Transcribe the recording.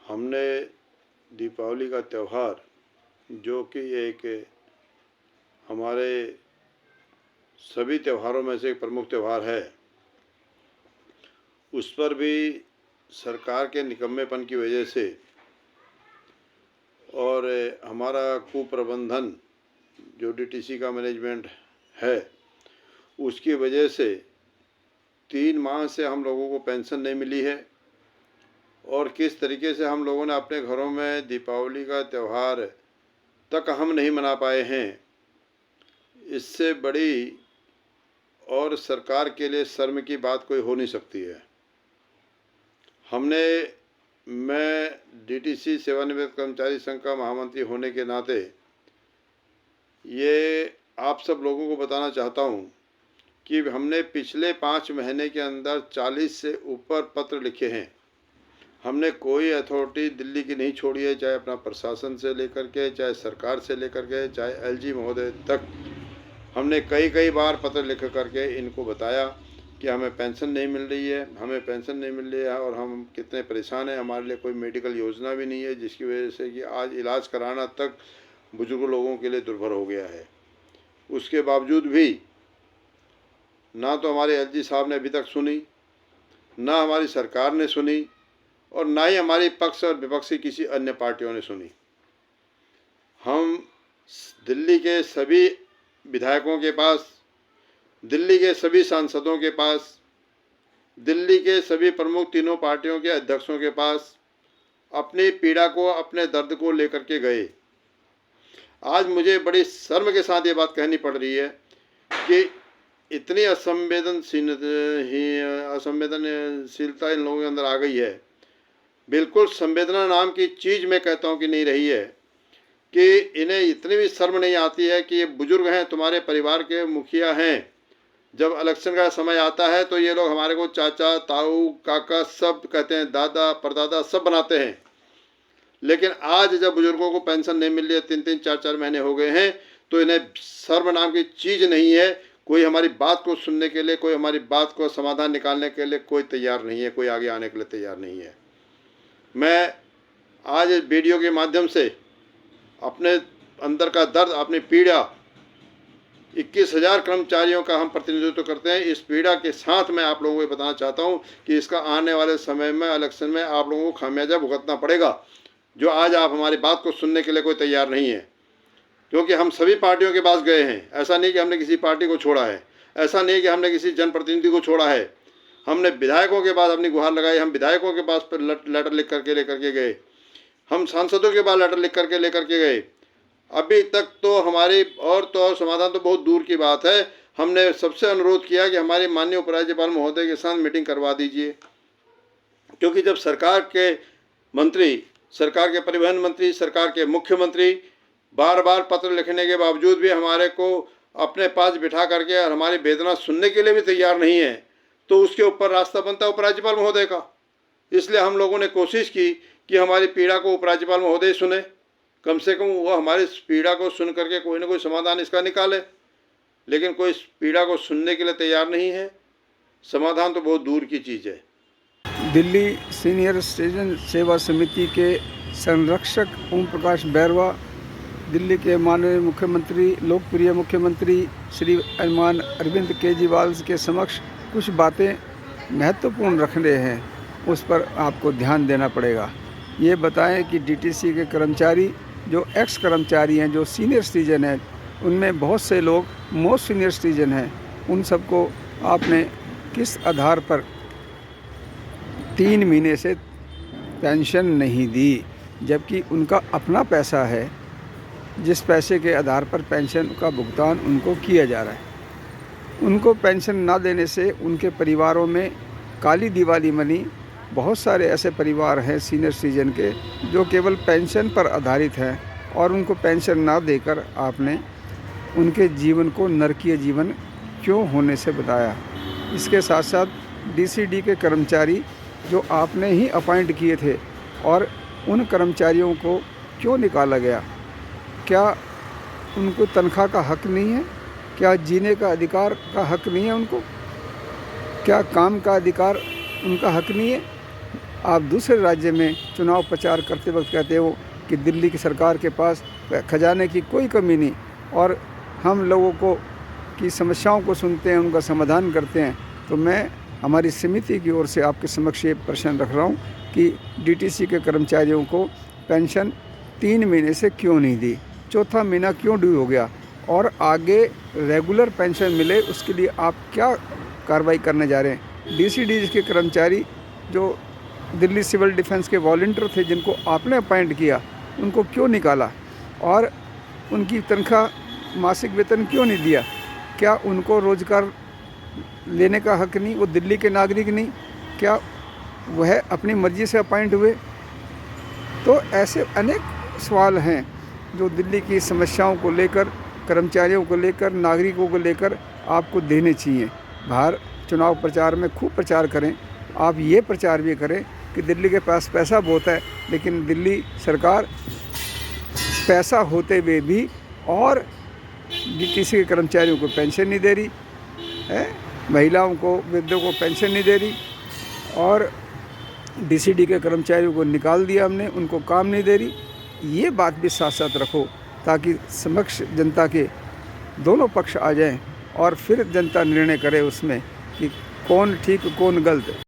हमने दीपावली का त्यौहार, जो कि एक हमारे सभी त्योहारों में से एक प्रमुख त्यौहार है, उस पर भी सरकार के निकम्मेपन की वजह से और हमारा कुप्रबंधन जो डीटीसी का मैनेजमेंट है, उसकी वजह से 3 माह से हम लोगों को पेंशन नहीं मिली है। और किस तरीके से हम लोगों ने अपने घरों में दीपावली का त्यौहार तक हम नहीं मना पाए हैं, इससे बड़ी और सरकार के लिए शर्म की बात कोई हो नहीं सकती है। मैं डीटीसी सेवानिवृत्त कर्मचारी संघ का महामंत्री होने के नाते ये आप सब लोगों को बताना चाहता हूँ कि हमने पिछले 5 महीने के अंदर 40 से ऊपर पत्र लिखे हैं। हमने कोई अथॉरिटी दिल्ली की नहीं छोड़ी है, चाहे अपना प्रशासन से लेकर के, चाहे सरकार से लेकर के, चाहे एलजी महोदय तक। हमने कई बार पत्र लिख करके इनको बताया कि हमें पेंशन नहीं मिल रही है, हमें पेंशन नहीं मिल रही है और हम कितने परेशान हैं। हमारे लिए कोई मेडिकल योजना भी नहीं है, जिसकी वजह से कि आज इलाज कराना तक बुजुर्ग लोगों के लिए दुर्भर हो गया है। उसके बावजूद भी ना तो हमारे एलजी साहब ने अभी तक सुनी, ना हमारी सरकार ने सुनी और ना ही हमारी पक्ष और विपक्षी किसी अन्य पार्टियों ने सुनी। हम दिल्ली के सभी विधायकों के पास, दिल्ली के सभी सांसदों के पास, दिल्ली के सभी प्रमुख तीनों पार्टियों के अध्यक्षों के पास अपनी पीड़ा को, अपने दर्द को लेकर के गए। आज मुझे बड़ी शर्म के साथ ये बात कहनी पड़ रही है कि इतनी असंवेदनशीलता इन लोगों के अंदर आ गई है। बिल्कुल संवेदना नाम की चीज़ मैं कहता हूँ कि नहीं रही है, कि इन्हें इतनी भी शर्म नहीं आती है कि ये बुजुर्ग हैं, तुम्हारे परिवार के मुखिया हैं। जब इलेक्शन का समय आता है तो ये लोग हमारे को चाचा, ताऊ, काका सब कहते हैं, दादा, परदादा सब बनाते हैं। लेकिन आज जब बुजुर्गों को पेंशन नहीं मिल रही है, 3-3, 4-4 महीने हो गए हैं, तो इन्हें शर्म नाम की चीज़ नहीं है। कोई हमारी बात को सुनने के लिए, कोई हमारी बात को समाधान निकालने के लिए कोई तैयार नहीं है, कोई आगे आने के लिए तैयार नहीं है। मैं आज इस वीडियो के माध्यम से अपने अंदर का दर्द, अपनी पीड़ा, 21,000 कर्मचारियों का हम प्रतिनिधित्व करते हैं। इस पीड़ा के साथ मैं आप लोगों को बताना चाहता हूं कि इसका आने वाले समय में, इलेक्शन में आप लोगों को खामियाजा भुगतना पड़ेगा, जो आज आप हमारी बात को सुनने के लिए कोई तैयार नहीं है। क्योंकि हम सभी पार्टियों के पास गए हैं। ऐसा नहीं कि हमने किसी पार्टी को छोड़ा है, ऐसा नहीं कि हमने किसी जनप्रतिनिधि को छोड़ा है। हमने विधायकों के पास अपनी गुहार लगाई, हम विधायकों के पास पर लेटर लिख करके लेकर के गए, हम सांसदों के पास लेटर लिख करके लेकर के गए। अभी तक तो हमारी और समाधान तो बहुत दूर की बात है। हमने सबसे अनुरोध किया कि हमारे माननीय उपराज्यपाल महोदय के साथ मीटिंग करवा दीजिए, क्योंकि जब सरकार के मंत्री, सरकार के परिवहन मंत्री, सरकार के मुख्यमंत्री बार बार पत्र लिखने के बावजूद भी हमारे को अपने पास बिठा करके और हमारी वेदना सुनने के लिए भी तैयार नहीं है, तो उसके ऊपर रास्ता बनता है उपराज्यपाल महोदय का। इसलिए हम लोगों ने कोशिश की कि हमारी पीड़ा को उपराज्यपाल महोदय सुने, कम से कम वो हमारी पीड़ा को सुन करके कोई ना कोई समाधान इसका निकाले। लेकिन कोई इस पीड़ा को सुनने के लिए तैयार नहीं है। समाधान तो बहुत दूर की चीज़ है। दिल्ली सीनियर सिटीजन सेवा समिति के संरक्षक ओम प्रकाश बैरवा, दिल्ली के माननीय मुख्यमंत्री, लोकप्रिय मुख्यमंत्री श्री अरविंद केजरीवाल के समक्ष कुछ बातें महत्वपूर्ण रख रहे हैं, उस पर आपको ध्यान देना पड़ेगा। ये बताएं कि डीटीसी के कर्मचारी जो एक्स कर्मचारी हैं, जो सीनियर सिटीजन हैं, उनमें बहुत से लोग मोस्ट सीनियर सिटीजन हैं, उन सबको आपने किस आधार पर 3 महीने से पेंशन नहीं दी, जबकि उनका अपना पैसा है, जिस पैसे के आधार पर पेंशन का भुगतान उनको किया जा रहा है। उनको पेंशन ना देने से उनके परिवारों में काली दिवाली मनी। बहुत सारे ऐसे परिवार हैं सीनियर सिटीजन के जो केवल पेंशन पर आधारित हैं, और उनको पेंशन ना देकर आपने उनके जीवन को नरकीय जीवन क्यों होने से बताया। इसके साथ साथ डीसीडी के कर्मचारी जो आपने ही अपॉइंट किए थे, और उन कर्मचारियों को क्यों निकाला गया? क्या उनको तनख्वाह का हक नहीं है? क्या जीने का अधिकार का हक नहीं है उनको? क्या काम का अधिकार उनका हक नहीं है? आप दूसरे राज्य में चुनाव प्रचार करते वक्त कहते हो कि दिल्ली की सरकार के पास खजाने की कोई कमी नहीं, और हम लोगों को की समस्याओं को सुनते हैं, उनका समाधान करते हैं। तो मैं हमारी समिति की ओर से आपके समक्ष ये प्रश्न रख रहा हूँ कि डीटीसी के कर्मचारियों को पेंशन 3 महीने से क्यों नहीं दी, चौथा महीना क्यों ड्यू हो गया, और आगे रेगुलर पेंशन मिले उसके लिए आप क्या कार्रवाई करने जा रहे हैं। डीसीडी के कर्मचारी जो दिल्ली सिविल डिफेंस के वॉलंटियर थे जिनको आपने अपॉइंट किया, उनको क्यों निकाला, और उनकी तनख्वाह मासिक वेतन क्यों नहीं दिया? क्या उनको रोज़गार लेने का हक नहीं? वो दिल्ली के नागरिक नहीं? क्या वह अपनी मर्ज़ी से अपॉइंट हुए? तो ऐसे अनेक सवाल हैं जो दिल्ली की समस्याओं को लेकर, कर्मचारियों को लेकर, नागरिकों को लेकर आपको देने चाहिए। बाहर चुनाव प्रचार में खूब प्रचार करें, आप ये प्रचार भी करें कि दिल्ली के पास पैसा बहुत है, लेकिन दिल्ली सरकार पैसा होते हुए भी और डीटीसी के कर्मचारियों को पेंशन नहीं दे रही है, महिलाओं को, वृद्धों को पेंशन नहीं दे रही, और डीसीडी के कर्मचारियों को निकाल दिया हमने, उनको काम नहीं दे रही। ये बात भी साथ साथ रखो ताकि समक्ष जनता के दोनों पक्ष आ जाएं और फिर जनता निर्णय करे उसमें कि कौन ठीक कौन गलत।